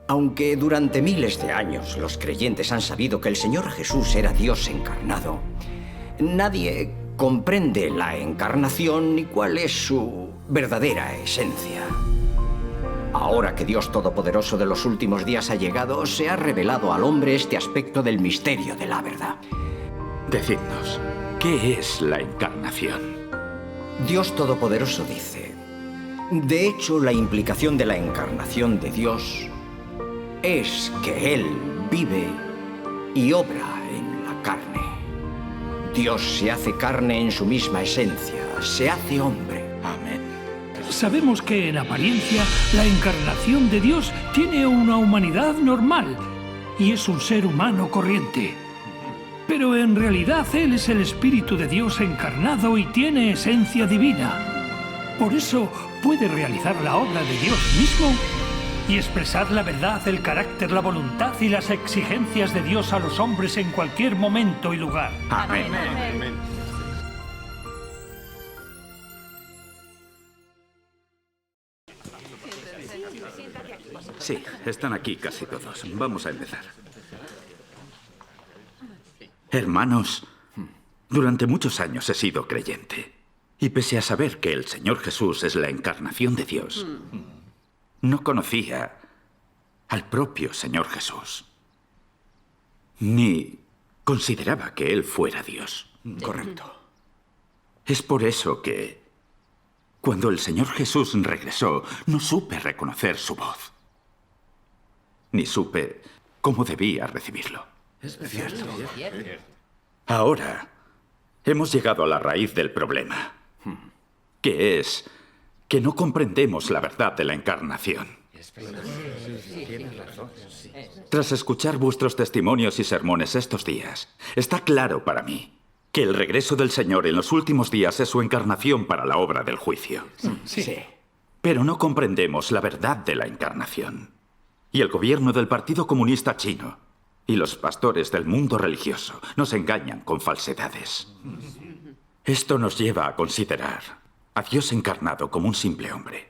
Aunque durante miles de años los creyentes han sabido que el Señor Jesús era Dios encarnado, nadie comprende la encarnación ni cuál es su verdadera esencia. Ahora que Dios Todopoderoso de los últimos días ha llegado, se ha revelado al hombre este aspecto del misterio de la verdad. Decidnos, ¿qué es la encarnación? Dios Todopoderoso dice: de hecho, la implicación de la encarnación de Dios es que Él vive y obra en la carne. Dios se hace carne en su misma esencia, se hace hombre. Amén. Sabemos que en apariencia la encarnación de Dios tiene una humanidad normal y es un ser humano corriente. Pero en realidad Él es el Espíritu de Dios encarnado y tiene esencia divina. Por eso puede realizar la obra de Dios mismo y expresar la verdad, el carácter, la voluntad y las exigencias de Dios a los hombres en cualquier momento y lugar. Amén. Sí, están aquí casi todos. Vamos a empezar. Hermanos, durante muchos años he sido creyente. Y pese a saber que el Señor Jesús es la encarnación de Dios, no conocía al propio Señor Jesús. Ni consideraba que Él fuera Dios. Correcto. Es por eso que, cuando el Señor Jesús regresó, no supe reconocer su voz. Ni supe cómo debía recibirlo. Es cierto. Ahora, hemos llegado a la raíz del problema, que es que no comprendemos la verdad de la encarnación. Tras escuchar vuestros testimonios y sermones estos días, está claro para mí que el regreso del Señor en los últimos días es su encarnación para la obra del juicio. Sí. Pero no comprendemos la verdad de la encarnación. Y el gobierno del Partido Comunista Chino y los pastores del mundo religioso nos engañan con falsedades. Esto nos lleva a considerar a Dios encarnado como un simple hombre.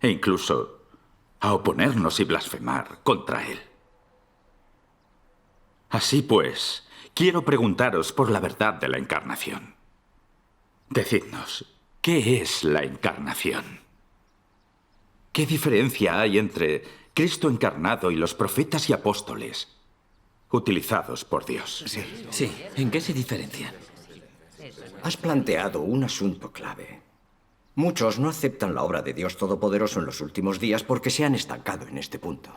E incluso a oponernos y blasfemar contra Él. Así pues, quiero preguntaros por la verdad de la encarnación. Decidnos, ¿qué es la encarnación? ¿Qué diferencia hay entre Cristo encarnado y los profetas y apóstoles utilizados por Dios? Sí, ¿en qué se diferencian? Has planteado un asunto clave. Muchos no aceptan la obra de Dios Todopoderoso en los últimos días porque se han estancado en este punto.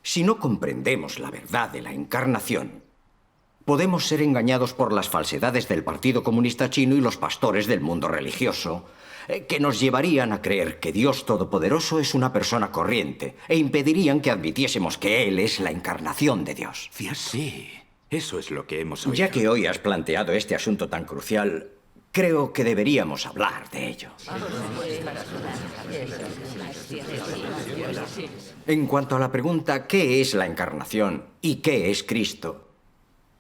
Si no comprendemos la verdad de la encarnación, podemos ser engañados por las falsedades del Partido Comunista Chino y los pastores del mundo religioso, que nos llevarían a creer que Dios Todopoderoso es una persona corriente e impedirían que admitiésemos que Él es la encarnación de Dios. Sí, eso es lo que hemos oído. Ya que hoy has planteado este asunto tan crucial, creo que deberíamos hablar de ello. En cuanto a la pregunta ¿qué es la encarnación y qué es Cristo?,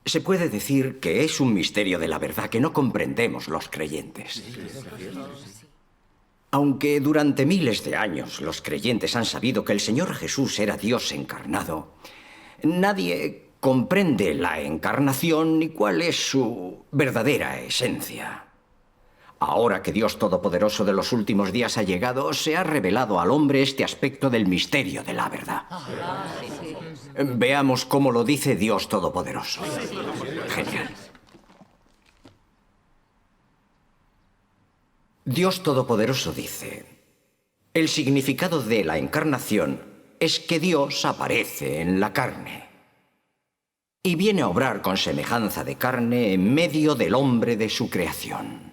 se puede decir que es un misterio de la verdad que no comprendemos los creyentes. Aunque durante miles de años los creyentes han sabido que el Señor Jesús era Dios encarnado, nadie comprende la encarnación ni cuál es su verdadera esencia. Ahora que Dios Todopoderoso de los últimos días ha llegado, se ha revelado al hombre este aspecto del misterio de la verdad. Veamos cómo lo dice Dios Todopoderoso. Genial. Dios Todopoderoso dice: el significado de la encarnación es que Dios aparece en la carne y viene a obrar con semejanza de carne en medio del hombre de su creación.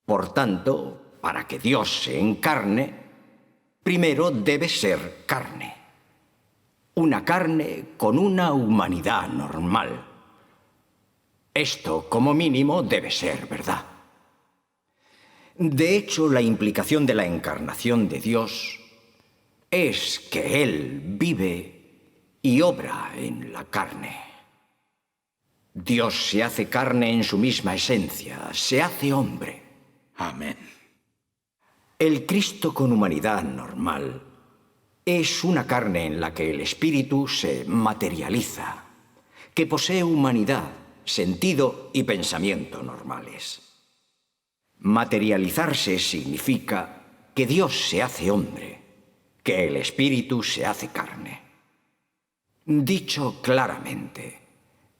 Por tanto, para que Dios se encarne, primero debe ser carne. Una carne con una humanidad normal. Esto, como mínimo, debe ser verdad. De hecho, la implicación de la encarnación de Dios es que Él vive y obra en la carne. Dios se hace carne en su misma esencia, se hace hombre. Amén. El Cristo con humanidad normal es una carne en la que el espíritu se materializa, que posee humanidad, sentido y pensamiento normales. Materializarse significa que Dios se hace hombre, que el espíritu se hace carne. Dicho claramente,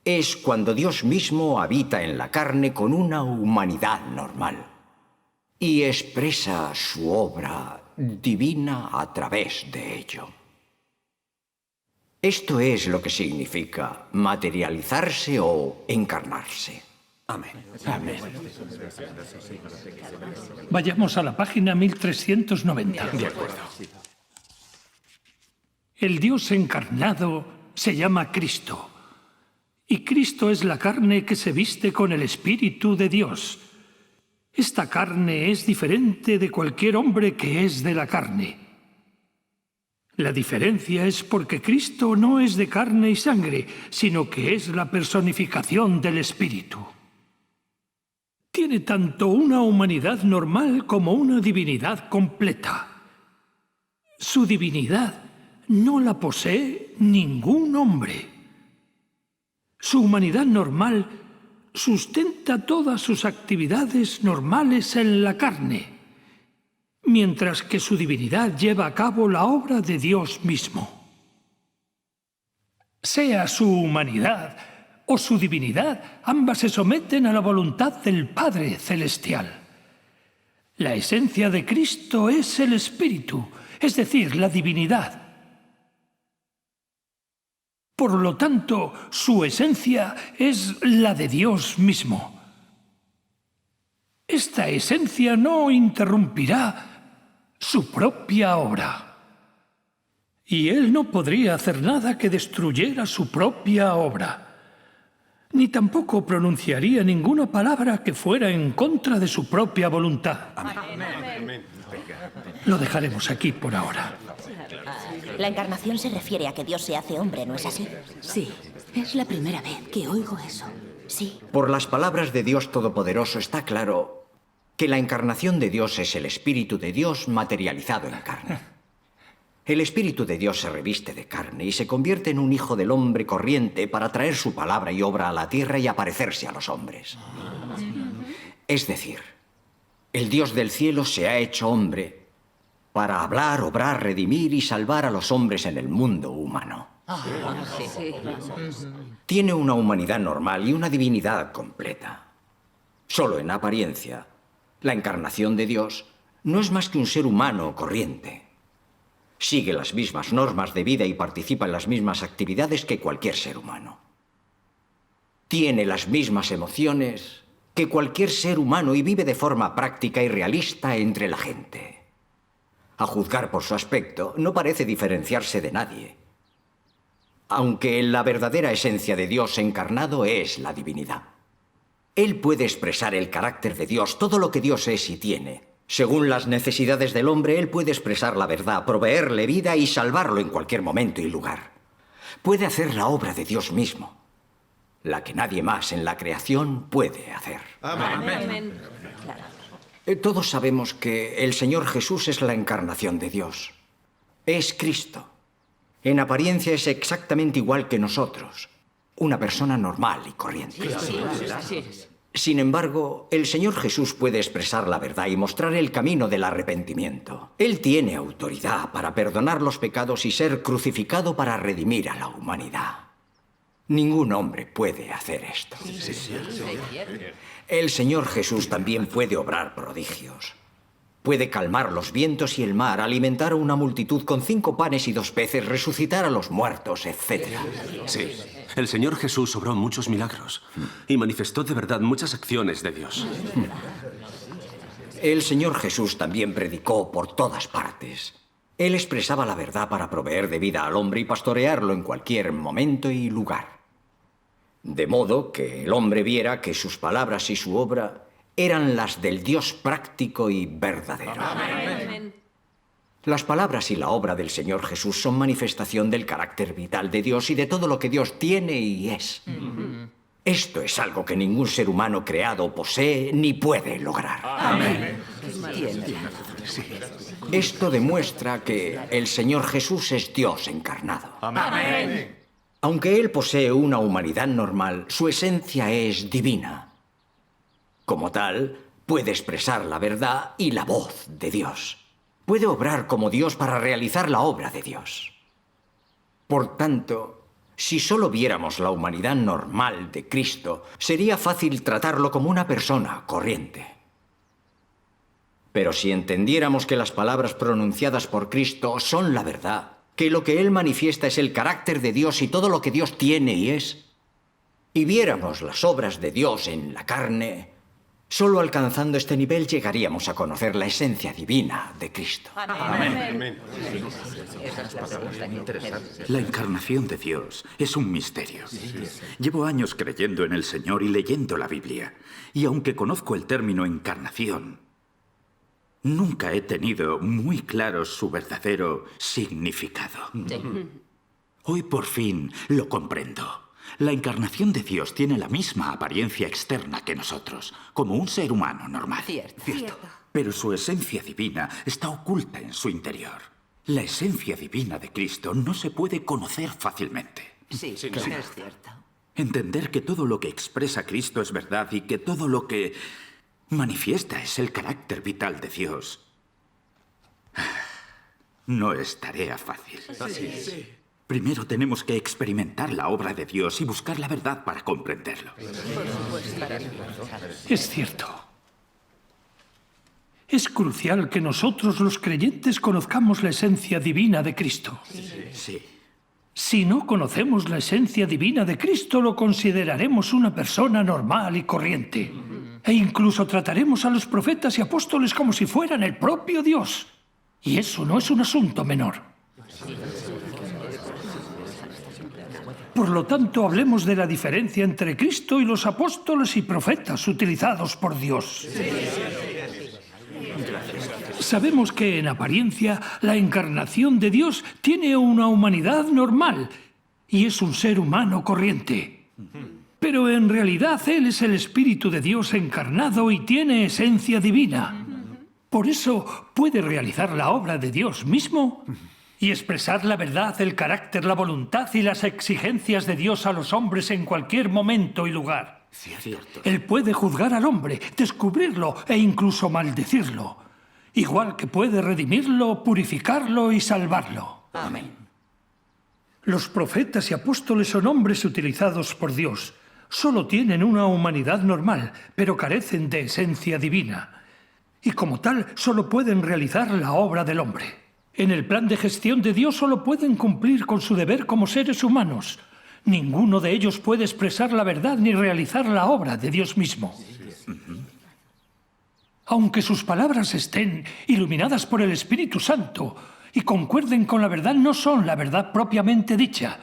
es cuando Dios mismo habita en la carne con una humanidad normal y expresa su obra divina a través de ello. Esto es lo que significa materializarse o encarnarse. Amén. Amén. Vayamos a la página 1390. De acuerdo. El Dios encarnado se llama Cristo. Y Cristo es la carne que se viste con el Espíritu de Dios. Esta carne es diferente de cualquier hombre que es de la carne. La diferencia es porque Cristo no es de carne y sangre, sino que es la personificación del Espíritu. Tiene tanto una humanidad normal como una divinidad completa. Su divinidad no la posee ningún hombre. Su humanidad normal sustenta todas sus actividades normales en la carne, mientras que su divinidad lleva a cabo la obra de Dios mismo. Sea su humanidad o su divinidad, ambas se someten a la voluntad del Padre Celestial. La esencia de Cristo es el Espíritu, es decir, la divinidad. Por lo tanto, su esencia es la de Dios mismo. Esta esencia no interrumpirá su propia obra. Y Él no podría hacer nada que destruyera su propia obra. Ni tampoco pronunciaría ninguna palabra que fuera en contra de su propia voluntad. Amén. Lo dejaremos aquí por ahora. La encarnación se refiere a que Dios se hace hombre, ¿no es así? Sí, es la primera vez que oigo eso. Sí. Por las palabras de Dios Todopoderoso está claro que la encarnación de Dios es el Espíritu de Dios materializado en carne. El Espíritu de Dios se reviste de carne y se convierte en un hijo del hombre corriente para traer su palabra y obra a la tierra y aparecerse a los hombres. Es decir, el Dios del cielo se ha hecho hombre para hablar, obrar, redimir y salvar a los hombres en el mundo humano. Tiene una humanidad normal y una divinidad completa. Solo en apariencia, la encarnación de Dios no es más que un ser humano corriente. Sigue las mismas normas de vida y participa en las mismas actividades que cualquier ser humano. Tiene las mismas emociones que cualquier ser humano y vive de forma práctica y realista entre la gente. A juzgar por su aspecto, no parece diferenciarse de nadie. Aunque la verdadera esencia de Dios encarnado es la divinidad. Él puede expresar el carácter de Dios, todo lo que Dios es y tiene. Según las necesidades del hombre, Él puede expresar la verdad, proveerle vida y salvarlo en cualquier momento y lugar. Puede hacer la obra de Dios mismo, la que nadie más en la creación puede hacer. Amén. Todos sabemos que el Señor Jesús es la encarnación de Dios. Es Cristo. En apariencia es exactamente igual que nosotros. Una persona normal y corriente. Sin embargo, el Señor Jesús puede expresar la verdad y mostrar el camino del arrepentimiento. Él tiene autoridad para perdonar los pecados y ser crucificado para redimir a la humanidad. Ningún hombre puede hacer esto. El Señor Jesús también puede obrar prodigios. Puede calmar los vientos y el mar, alimentar a una multitud con 5 panes y 2 peces, resucitar a los muertos, etc. Sí, el Señor Jesús obró muchos milagros y manifestó de verdad muchas acciones de Dios. El Señor Jesús también predicó por todas partes. Él expresaba la verdad para proveer de vida al hombre y pastorearlo en cualquier momento y lugar. De modo que el hombre viera que sus palabras y su obra eran las del Dios práctico y verdadero. Amén. Las palabras y la obra del Señor Jesús son manifestación del carácter vital de Dios y de todo lo que Dios tiene y es. Esto es algo que ningún ser humano creado posee ni puede lograr. Amén. Tiene razón. Esto demuestra que el Señor Jesús es Dios encarnado. Amén. Aunque Él posee una humanidad normal, su esencia es divina. Como tal, puede expresar la verdad y la voz de Dios. Puede obrar como Dios para realizar la obra de Dios. Por tanto, si solo viéramos la humanidad normal de Cristo, sería fácil tratarlo como una persona corriente. Pero si entendiéramos que las palabras pronunciadas por Cristo son la verdad, que lo que Él manifiesta es el carácter de Dios y todo lo que Dios tiene y es, y viéramos las obras de Dios en la carne, solo alcanzando este nivel llegaríamos a conocer la esencia divina de Cristo. Amén. La encarnación de Dios es un misterio. Llevo años creyendo en el Señor y leyendo la Biblia. Y aunque conozco el término encarnación, nunca he tenido muy claro su verdadero significado. Hoy por fin lo comprendo. La encarnación de Dios tiene la misma apariencia externa que nosotros, como un ser humano normal. Cierto. Pero su esencia divina está oculta en su interior. La esencia divina de Cristo no se puede conocer fácilmente. Sí, es cierto. Entender que todo lo que expresa Cristo es verdad y que todo lo que manifiesta es el carácter vital de Dios no es tarea fácil. Primero tenemos que experimentar la obra de Dios y buscar la verdad para comprenderlo. Es cierto. Es crucial que nosotros los creyentes conozcamos la esencia divina de Cristo. Sí. Si no conocemos la esencia divina de Cristo, lo consideraremos una persona normal y corriente. E incluso trataremos a los profetas y apóstoles como si fueran el propio Dios. Y eso no es un asunto menor. Por lo tanto, hablemos de la diferencia entre Cristo y los apóstoles y profetas utilizados por Dios. Sabemos que, en apariencia, la encarnación de Dios tiene una humanidad normal y es un ser humano corriente. Pero en realidad Él es el Espíritu de Dios encarnado y tiene esencia divina. Por eso puede realizar la obra de Dios mismo y expresar la verdad, el carácter, la voluntad y las exigencias de Dios a los hombres en cualquier momento y lugar. Cierto. Él puede juzgar al hombre, descubrirlo e incluso maldecirlo, igual que puede redimirlo, purificarlo y salvarlo. Amén. Los profetas y apóstoles son hombres utilizados por Dios. Solo tienen una humanidad normal, pero carecen de esencia divina. Y como tal, solo pueden realizar la obra del hombre. En el plan de gestión de Dios solo pueden cumplir con su deber como seres humanos. Ninguno de ellos puede expresar la verdad ni realizar la obra de Dios mismo. Aunque sus palabras estén iluminadas por el Espíritu Santo y concuerden con la verdad, no son la verdad propiamente dicha,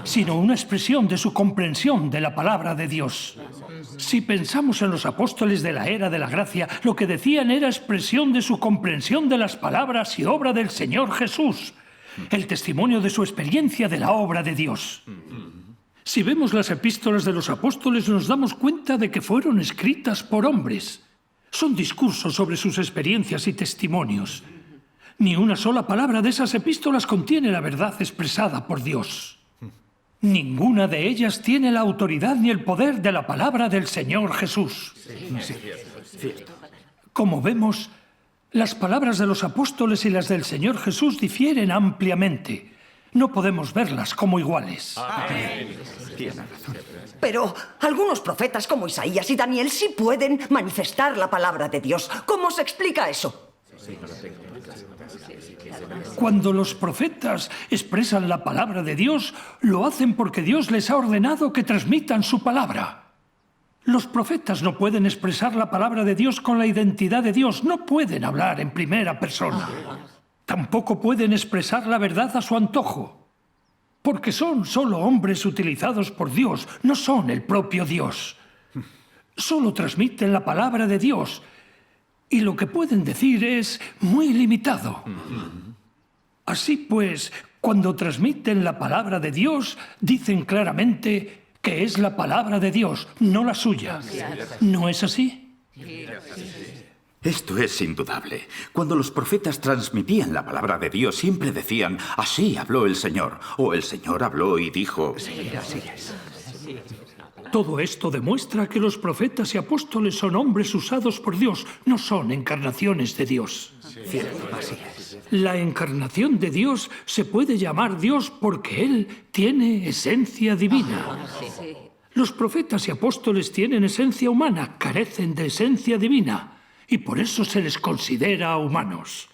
sino una expresión de su comprensión de la palabra de Dios. Si pensamos en los apóstoles de la era de la gracia, lo que decían era expresión de su comprensión de las palabras y obra del Señor Jesús, el testimonio de su experiencia de la obra de Dios. Si vemos las epístolas de los apóstoles, nos damos cuenta de que fueron escritas por hombres. Son discursos sobre sus experiencias y testimonios. Ni una sola palabra de esas epístolas contiene la verdad expresada por Dios. Ninguna de ellas tiene la autoridad ni el poder de la palabra del Señor Jesús. Como vemos, las palabras de los apóstoles y las del Señor Jesús difieren ampliamente. No podemos verlas como iguales. Pero algunos profetas como Isaías y Daniel sí pueden manifestar la palabra de Dios. ¿Cómo se explica eso? Cuando los profetas expresan la palabra de Dios, lo hacen porque Dios les ha ordenado que transmitan su palabra. Los profetas no pueden expresar la palabra de Dios con la identidad de Dios, no pueden hablar en primera persona. Tampoco pueden expresar la verdad a su antojo, porque son solo hombres utilizados por Dios, no son el propio Dios. Solo transmiten la palabra de Dios, y lo que pueden decir es muy limitado. Así pues, cuando transmiten la palabra de Dios, dicen claramente que es la palabra de Dios, no la suya. ¿No es así? Esto es indudable. Cuando los profetas transmitían la palabra de Dios, siempre decían, así habló el Señor, o el Señor habló y dijo... Sí, así es. Todo esto demuestra que los profetas y apóstoles son hombres usados por Dios, no son encarnaciones de Dios. Cierto, así es. La encarnación de Dios se puede llamar Dios porque Él tiene esencia divina. Los profetas y apóstoles tienen esencia humana, carecen de esencia divina, y por eso se les considera humanos.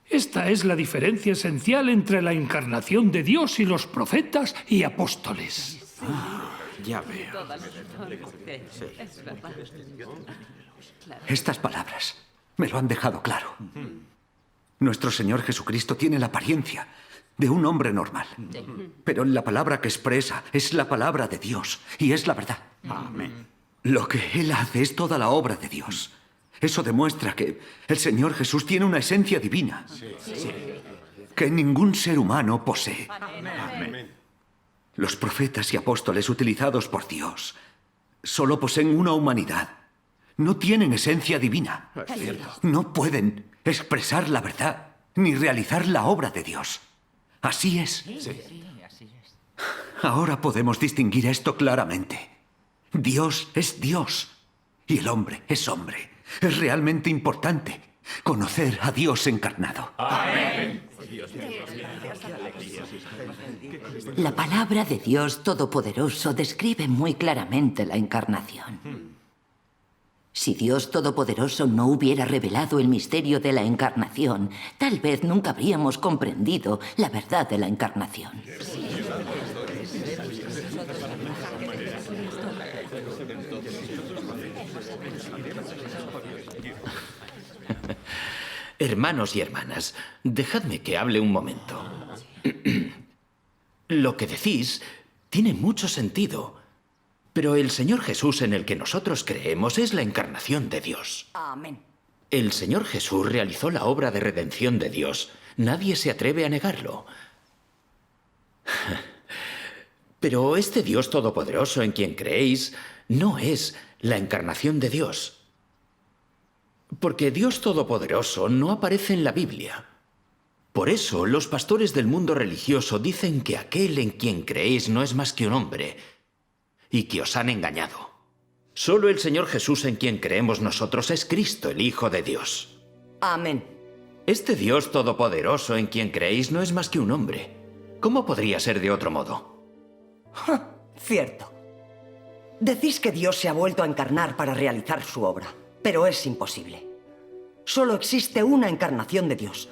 Esta es la diferencia esencial entre la encarnación de Dios y los profetas y apóstoles. Ya veo. Estas palabras me lo han dejado claro. Nuestro Señor Jesucristo tiene la apariencia de un hombre normal. Pero la palabra que expresa es la palabra de Dios y es la verdad. Amén. Lo que Él hace es toda la obra de Dios. Eso demuestra que el Señor Jesús tiene una esencia divina que ningún ser humano posee. Amén. Los profetas y apóstoles utilizados por Dios solo poseen una humanidad. No tienen esencia divina. No pueden expresar la verdad ni realizar la obra de Dios. Así es. Ahora podemos distinguir esto claramente. Dios es Dios y el hombre es hombre. Es realmente importante conocer a Dios encarnado. Amén. La palabra de Dios Todopoderoso describe muy claramente la encarnación. Si Dios Todopoderoso no hubiera revelado el misterio de la encarnación, tal vez nunca habríamos comprendido la verdad de la encarnación. Hermanos y hermanas, dejadme que hable un momento. Lo que decís tiene mucho sentido, pero el Señor Jesús en el que nosotros creemos es la encarnación de Dios. Amén. El Señor Jesús realizó la obra de redención de Dios. Nadie se atreve a negarlo. Pero este Dios todopoderoso en quien creéis no es la encarnación de Dios. Porque Dios Todopoderoso no aparece en la Biblia. Por eso los pastores del mundo religioso dicen que aquel en quien creéis no es más que un hombre y que os han engañado. Solo el Señor Jesús en quien creemos nosotros es Cristo, el Hijo de Dios. Amén. Este Dios Todopoderoso en quien creéis no es más que un hombre. ¿Cómo podría ser de otro modo? Cierto. Decís que Dios se ha vuelto a encarnar para realizar su obra, pero es imposible. Solo existe una encarnación de Dios,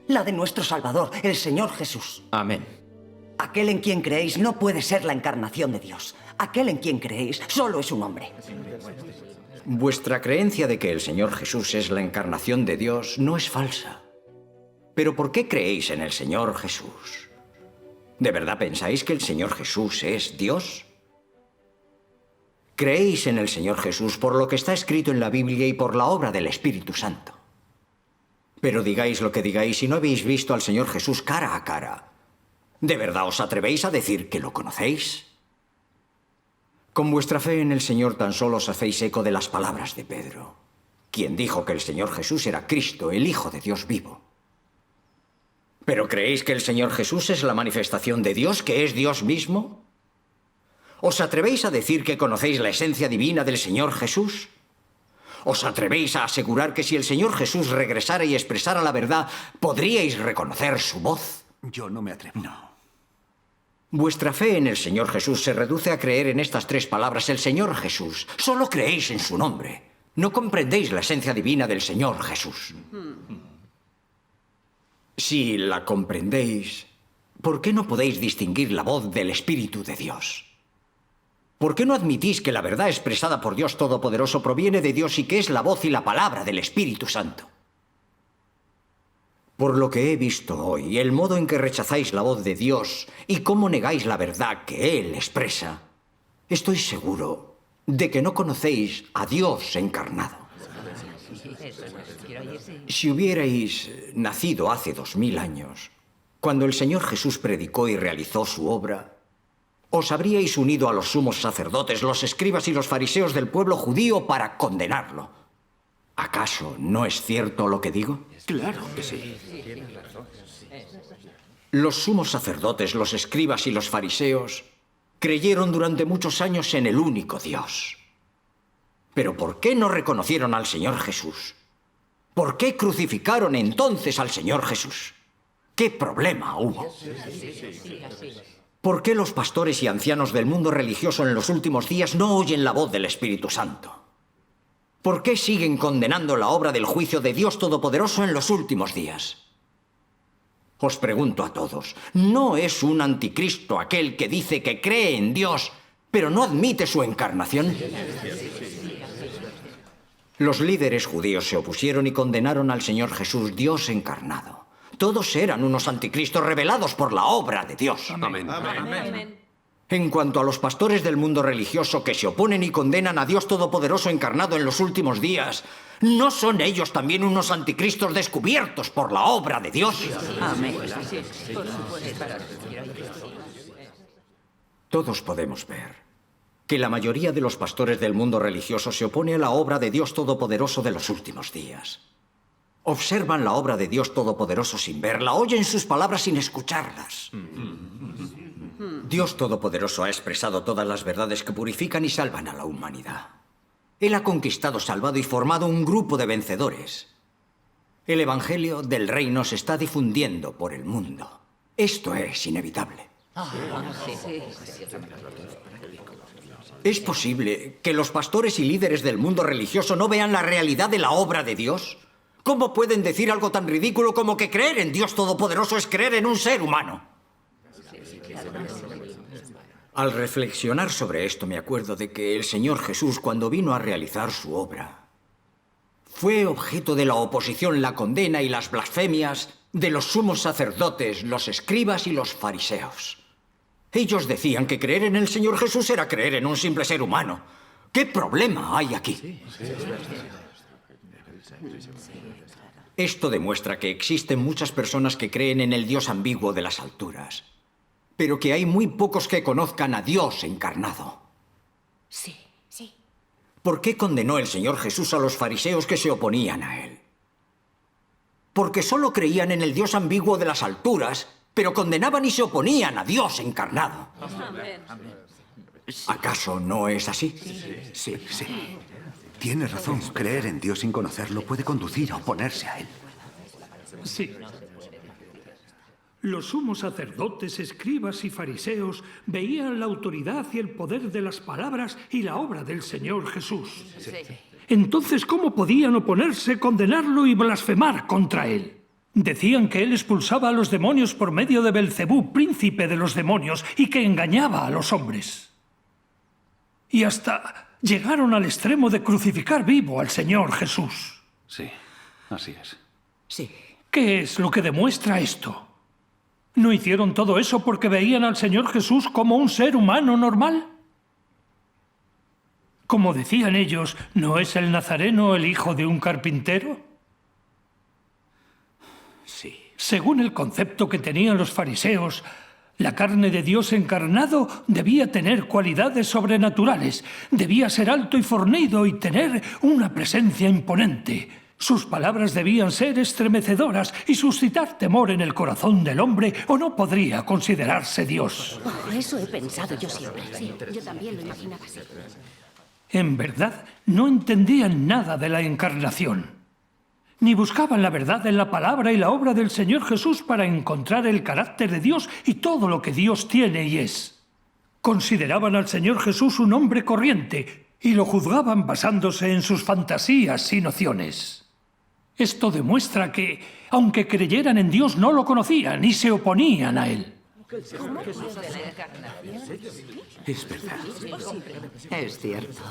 la de nuestro Salvador, el Señor Jesús. Amén. Aquel en quien creéis no puede ser la encarnación de Dios. Aquel en quien creéis solo es un hombre. Vuestra creencia de que el Señor Jesús es la encarnación de Dios no es falsa. ¿Pero por qué creéis en el Señor Jesús? ¿De verdad pensáis que el Señor Jesús es Dios? Creéis en el Señor Jesús por lo que está escrito en la Biblia y por la obra del Espíritu Santo. Pero digáis lo que digáis, si no habéis visto al Señor Jesús cara a cara, ¿de verdad os atrevéis a decir que lo conocéis? Con vuestra fe en el Señor tan solo os hacéis eco de las palabras de Pedro, quien dijo que el Señor Jesús era Cristo, el Hijo de Dios vivo. ¿Pero creéis que el Señor Jesús es la manifestación de Dios, que es Dios mismo? ¿Os atrevéis a decir que conocéis la esencia divina del Señor Jesús? ¿Os atrevéis a asegurar que si el Señor Jesús regresara y expresara la verdad, podríais reconocer su voz? Yo no me atrevo. No. Vuestra fe en el Señor Jesús se reduce a creer en estas tres palabras, el Señor Jesús. Solo creéis en su nombre. No comprendéis la esencia divina del Señor Jesús. Si la comprendéis, ¿por qué no podéis distinguir la voz del Espíritu de Dios? ¿Por qué no admitís que la verdad expresada por Dios Todopoderoso proviene de Dios y que es la voz y la palabra del Espíritu Santo? Por lo que he visto hoy, el modo en que rechazáis la voz de Dios y cómo negáis la verdad que Él expresa, estoy seguro de que no conocéis a Dios encarnado. Si hubierais nacido hace 2000 años, cuando el Señor Jesús predicó y realizó su obra, os habríais unido a los sumos sacerdotes, los escribas y los fariseos del pueblo judío para condenarlo. ¿Acaso no es cierto lo que digo? Claro que sí. Los sumos sacerdotes, los escribas y los fariseos creyeron durante muchos años en el único Dios. Pero ¿por qué no reconocieron al Señor Jesús? ¿Por qué crucificaron entonces al Señor Jesús? ¿Qué problema hubo? ¿Por qué los pastores y ancianos del mundo religioso en los últimos días no oyen la voz del Espíritu Santo? ¿Por qué siguen condenando la obra del juicio de Dios Todopoderoso en los últimos días? Os pregunto a todos, ¿no es un anticristo aquel que dice que cree en Dios, pero no admite su encarnación? Los líderes judíos se opusieron y condenaron al Señor Jesús, Dios encarnado. Todos eran unos anticristos revelados por la obra de Dios. Amén. En cuanto a los pastores del mundo religioso que se oponen y condenan a Dios Todopoderoso encarnado en los últimos días, ¿no son ellos también unos anticristos descubiertos por la obra de Dios? Amén. Todos podemos ver que la mayoría de los pastores del mundo religioso se opone a la obra de Dios Todopoderoso de los últimos días. Observan la obra de Dios Todopoderoso sin verla, oyen sus palabras sin escucharlas. Dios Todopoderoso ha expresado todas las verdades que purifican y salvan a la humanidad. Él ha conquistado, salvado y formado un grupo de vencedores. El Evangelio del Reino se está difundiendo por el mundo. Esto es inevitable. ¿Es posible que los pastores y líderes del mundo religioso no vean la realidad de la obra de Dios? ¿Cómo pueden decir algo tan ridículo como que creer en Dios Todopoderoso es creer en un ser humano? Al reflexionar sobre esto me acuerdo de que el Señor Jesús, cuando vino a realizar su obra, fue objeto de la oposición, la condena y las blasfemias de los sumos sacerdotes, los escribas y los fariseos. Ellos decían que creer en el Señor Jesús era creer en un simple ser humano. ¿Qué problema hay aquí? Esto demuestra que existen muchas personas que creen en el Dios ambiguo de las alturas, pero que hay muy pocos que conozcan a Dios encarnado. Sí. ¿Por qué condenó el Señor Jesús a los fariseos que se oponían a él? Porque solo creían en el Dios ambiguo de las alturas, pero condenaban y se oponían a Dios encarnado. ¿Acaso no es así? Sí. Tiene razón. Creer en Dios sin conocerlo puede conducir a oponerse a Él. Sí. Los sumos sacerdotes, escribas y fariseos veían la autoridad y el poder de las palabras y la obra del Señor Jesús. Entonces, ¿cómo podían oponerse, condenarlo y blasfemar contra él? Decían que él expulsaba a los demonios por medio de Belcebú, príncipe de los demonios, y que engañaba a los hombres. Y hasta llegaron al extremo de crucificar vivo al Señor Jesús. Sí, así es. Sí. ¿Qué es lo que demuestra esto? ¿No hicieron todo eso porque veían al Señor Jesús como un ser humano normal? Como decían ellos, ¿no es el Nazareno el hijo de un carpintero? Sí. Según el concepto que tenían los fariseos, la carne de Dios encarnado debía tener cualidades sobrenaturales, debía ser alto y fornido y tener una presencia imponente. Sus palabras debían ser estremecedoras y suscitar temor en el corazón del hombre, o no podría considerarse Dios. Eso he pensado yo siempre. Sí, yo también lo imaginaba así. En verdad, no entendían nada de la encarnación, ni buscaban la verdad en la palabra y la obra del Señor Jesús para encontrar el carácter de Dios y todo lo que Dios tiene y es. Consideraban al Señor Jesús un hombre corriente y lo juzgaban basándose en sus fantasías y nociones. Esto demuestra que, aunque creyeran en Dios, no lo conocían y se oponían a Él. Es verdad. Es cierto.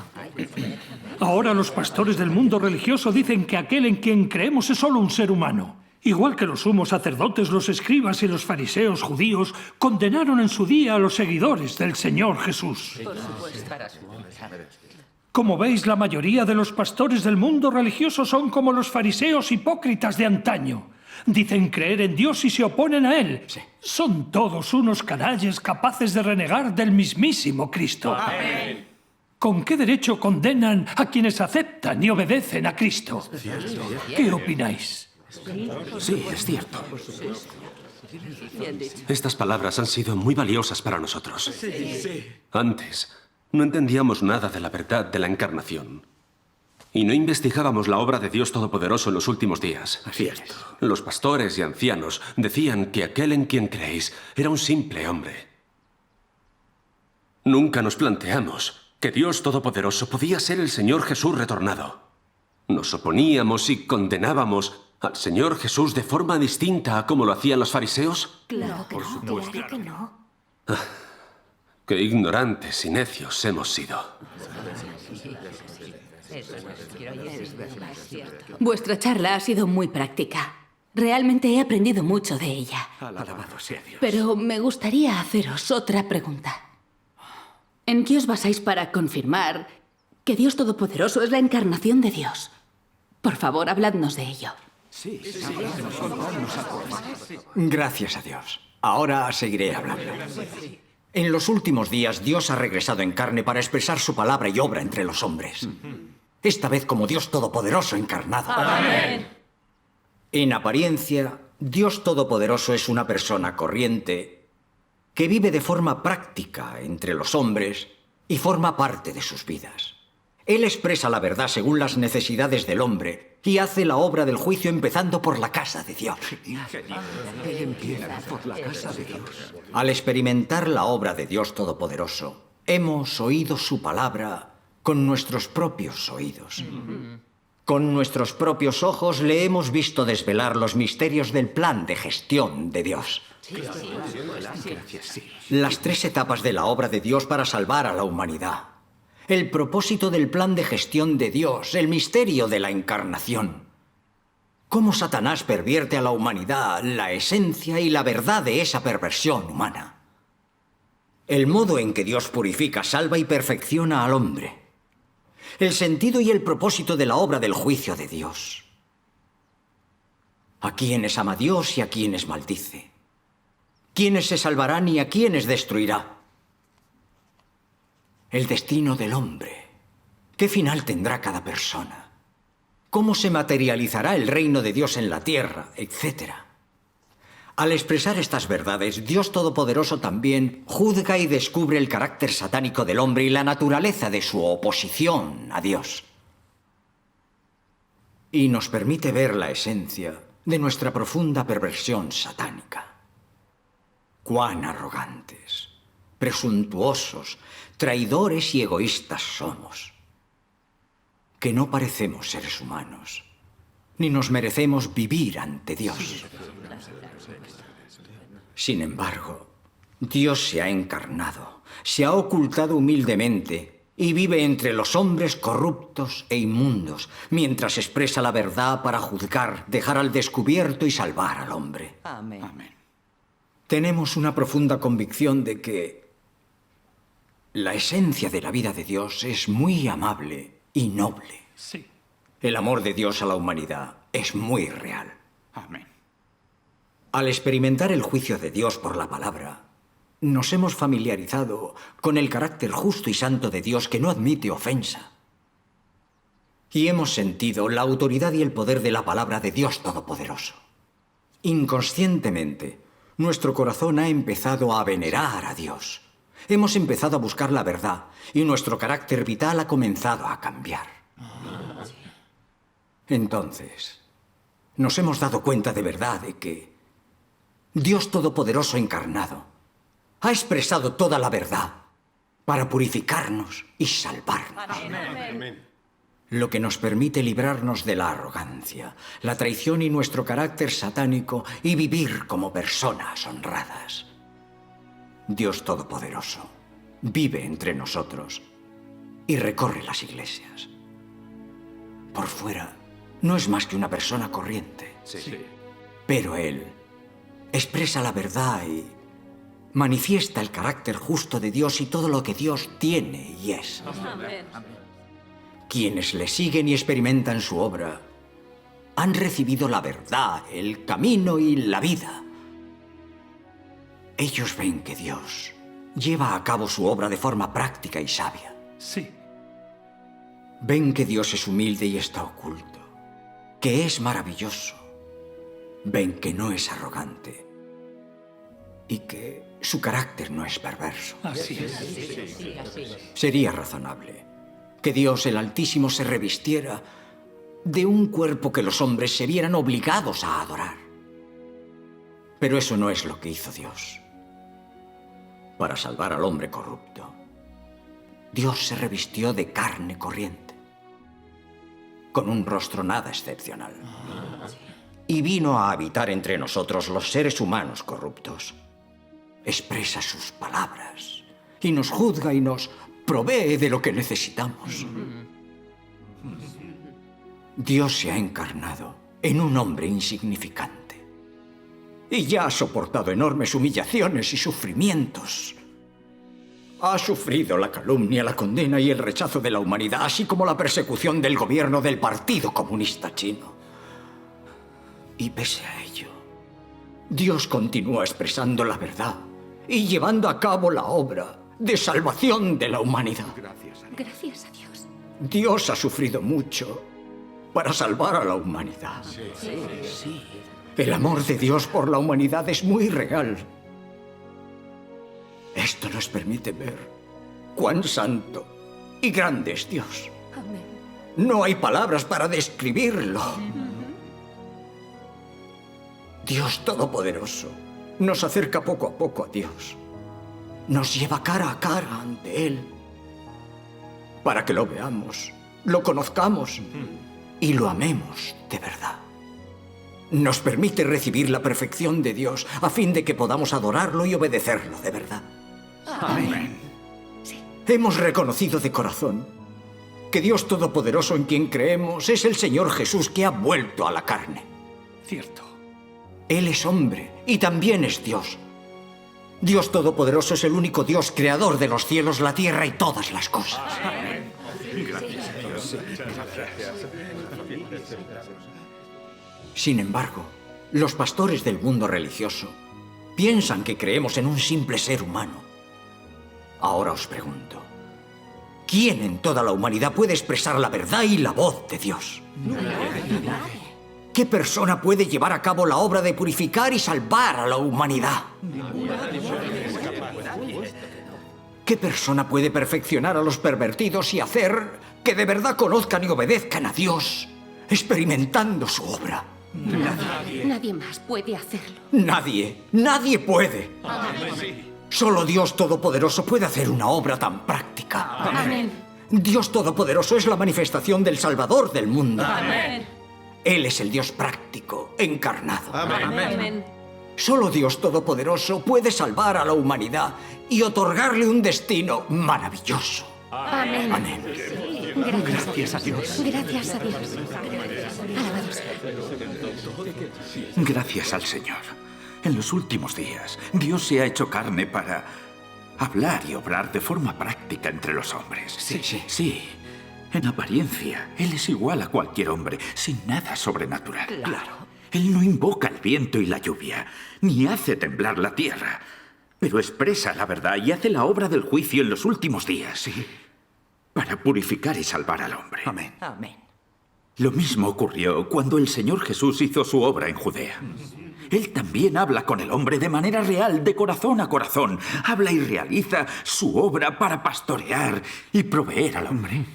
Ahora los pastores del mundo religioso dicen que aquel en quien creemos es solo un ser humano. Igual que los sumos sacerdotes, los escribas y los fariseos judíos condenaron en su día a los seguidores del Señor Jesús. Como veis, la mayoría de los pastores del mundo religioso son como los fariseos hipócritas de antaño. Dicen creer en Dios y se oponen a Él. Sí. Son todos unos canallas capaces de renegar del mismísimo Cristo. Amén. ¿Con qué derecho condenan a quienes aceptan y obedecen a Cristo? ¿Qué opináis? Sí, es cierto. Estas palabras han sido muy valiosas para nosotros. Antes, no entendíamos nada de la verdad de la encarnación. Y no investigábamos la obra de Dios Todopoderoso en los últimos días. Cierto. Los pastores y ancianos decían que aquel en quien creéis era un simple hombre. Nunca nos planteamos que Dios Todopoderoso podía ser el Señor Jesús retornado. Nos oponíamos y condenábamos al Señor Jesús de forma distinta a como lo hacían los fariseos. Claro que no, claro que no. Qué ignorantes y necios hemos sido. Vuestra charla ha sido muy práctica. Realmente he aprendido mucho de ella. Alabado sea Dios. Pero me gustaría haceros otra pregunta. ¿En qué os basáis para confirmar que Dios Todopoderoso es la encarnación de Dios? Por favor, habladnos de ello. Gracias a Dios. Ahora seguiré hablando. En los últimos días, Dios ha regresado en carne para expresar su palabra y obra entre los hombres. Esta vez como Dios Todopoderoso encarnado. Amén. En apariencia, Dios Todopoderoso es una persona corriente que vive de forma práctica entre los hombres y forma parte de sus vidas. Él expresa la verdad según las necesidades del hombre y hace la obra del juicio empezando por la casa de Dios. Él empieza por la casa de Dios. Al experimentar la obra de Dios Todopoderoso, hemos oído su palabra con nuestros propios oídos. Con nuestros propios ojos le hemos visto desvelar los misterios del plan de gestión de Dios. Las 3 etapas de la obra de Dios para salvar a la humanidad. El propósito del plan de gestión de Dios, el misterio de la encarnación. Cómo Satanás pervierte a la humanidad la esencia y la verdad de esa perversión humana. El modo en que Dios purifica, salva y perfecciona al hombre. El sentido y el propósito de la obra del juicio de Dios. A quienes ama Dios y a quienes maldice. Quienes se salvarán y a quienes destruirá. El destino del hombre. ¿Qué final tendrá cada persona? ¿Cómo se materializará el reino de Dios en la tierra? Etcétera. Al expresar estas verdades, Dios Todopoderoso también juzga y descubre el carácter satánico del hombre y la naturaleza de su oposición a Dios. Y nos permite ver la esencia de nuestra profunda perversión satánica. Cuán arrogantes, presuntuosos, traidores y egoístas somos, que no parecemos seres humanos, ni nos merecemos vivir ante Dios. Sin embargo, Dios se ha encarnado, se ha ocultado humildemente y vive entre los hombres corruptos e inmundos, mientras expresa la verdad para juzgar, dejar al descubierto y salvar al hombre. Amén. Amén. Tenemos una profunda convicción de que la esencia de la vida de Dios es muy amable y noble. Sí. El amor de Dios a la humanidad es muy real. Amén. Al experimentar el juicio de Dios por la palabra, nos hemos familiarizado con el carácter justo y santo de Dios que no admite ofensa. Y hemos sentido la autoridad y el poder de la palabra de Dios Todopoderoso. Inconscientemente, nuestro corazón ha empezado a venerar a Dios. Hemos empezado a buscar la verdad y nuestro carácter vital ha comenzado a cambiar. Entonces, nos hemos dado cuenta de verdad de que Dios Todopoderoso encarnado ha expresado toda la verdad para purificarnos y salvarnos. Amén. Lo que nos permite librarnos de la arrogancia, la traición y nuestro carácter satánico y vivir como personas honradas. Dios Todopoderoso vive entre nosotros y recorre las iglesias. Por fuera no es más que una persona corriente. Sí. Pero Él expresa la verdad y manifiesta el carácter justo de Dios y todo lo que Dios tiene y es. Amén. Quienes le siguen y experimentan su obra han recibido la verdad, el camino y la vida. Ellos ven que Dios lleva a cabo su obra de forma práctica y sabia. Sí. Ven que Dios es humilde y está oculto, que es maravilloso. Ven que no es arrogante y que su carácter no es perverso. Así es. Sería razonable que Dios el Altísimo se revistiera de un cuerpo que los hombres se vieran obligados a adorar. Pero eso no es lo que hizo Dios. Para salvar al hombre corrupto, Dios se revistió de carne corriente, con un rostro nada excepcional. Y vino a habitar entre nosotros los seres humanos corruptos. Expresa sus palabras y nos juzga y nos provee de lo que necesitamos. Dios se ha encarnado en un hombre insignificante y ya ha soportado enormes humillaciones y sufrimientos. Ha sufrido la calumnia, la condena y el rechazo de la humanidad, así como la persecución del gobierno del Partido Comunista Chino. Y pese a ello, Dios continúa expresando la verdad y llevando a cabo la obra de salvación de la humanidad. Gracias a Dios. Dios ha sufrido mucho para salvar a la humanidad. Sí. El amor de Dios por la humanidad es muy real. Esto nos permite ver cuán santo y grande es Dios. Amén. No hay palabras para describirlo. Dios Todopoderoso nos acerca poco a poco a Dios. Nos lleva cara a cara ante Él para que lo veamos, lo conozcamos y lo amemos de verdad. Nos permite recibir la perfección de Dios a fin de que podamos adorarlo y obedecerlo de verdad. Amén. Hemos reconocido de corazón que Dios Todopoderoso en quien creemos es el Señor Jesús que ha vuelto a la carne. Cierto. Él es hombre y también es Dios. Dios Todopoderoso es el único Dios creador de los cielos, la tierra y todas las cosas. Amén. Gracias a Dios. Sin embargo, los pastores del mundo religioso piensan que creemos en un simple ser humano. Ahora os pregunto, ¿quién en toda la humanidad puede expresar la verdad y la voz de Dios? ¿Qué persona puede llevar a cabo la obra de purificar y salvar a la humanidad? ¿Qué persona puede perfeccionar a los pervertidos y hacer que de verdad conozcan y obedezcan a Dios, experimentando su obra? Nadie más puede hacerlo. Nadie puede. Solo Dios Todopoderoso puede hacer una obra tan práctica. Amén. Dios Todopoderoso es la manifestación del Salvador del mundo. Amén. Él es el Dios práctico, encarnado. Amén. Solo Dios Todopoderoso puede salvar a la humanidad y otorgarle un destino maravilloso. Amén. Amén. Gracias a Dios. Gracias a Dios. Alabado sea. Gracias al Señor. En los últimos días, Dios se ha hecho carne para hablar y obrar de forma práctica entre los hombres. Sí. En apariencia, Él es igual a cualquier hombre, sin nada sobrenatural. Claro. Él no invoca el viento y la lluvia, ni hace temblar la tierra, pero expresa la verdad y hace la obra del juicio en los últimos días. Para purificar y salvar al hombre. Amén. Amén. Lo mismo ocurrió cuando el Señor Jesús hizo su obra en Judea. Él también habla con el hombre de manera real, de corazón a corazón. Habla y realiza su obra para pastorear y proveer al hombre.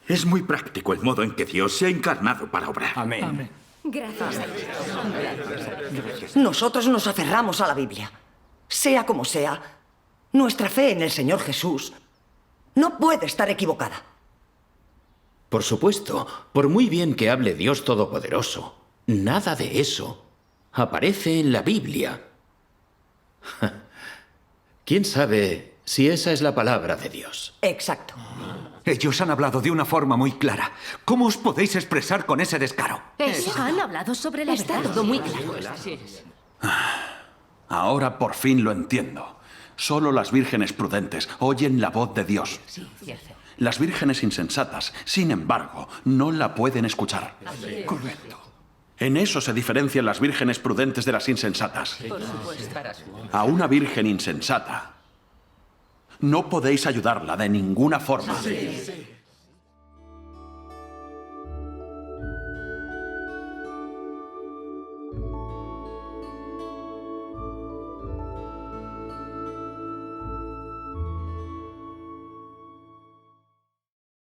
Es muy práctico el modo en que Dios se ha encarnado para obrar. Amén. Gracias a Dios. Nosotros nos aferramos a la Biblia. Sea como sea, nuestra fe en el Señor Jesús no puede estar equivocada. Por supuesto, por muy bien que hable Dios Todopoderoso, nada de eso aparece en la Biblia. ¿Quién sabe si esa es la palabra de Dios? Exacto. Ellos han hablado de una forma muy clara. ¿Cómo os podéis expresar con ese descaro? Han hablado sobre la verdad. Está todo muy claro. Ahora por fin lo entiendo. Solo las vírgenes prudentes oyen la voz de Dios. Las vírgenes insensatas, sin embargo, no la pueden escuchar. Correcto. En eso se diferencian las vírgenes prudentes de las insensatas. A una virgen insensata no podéis ayudarla de ninguna forma.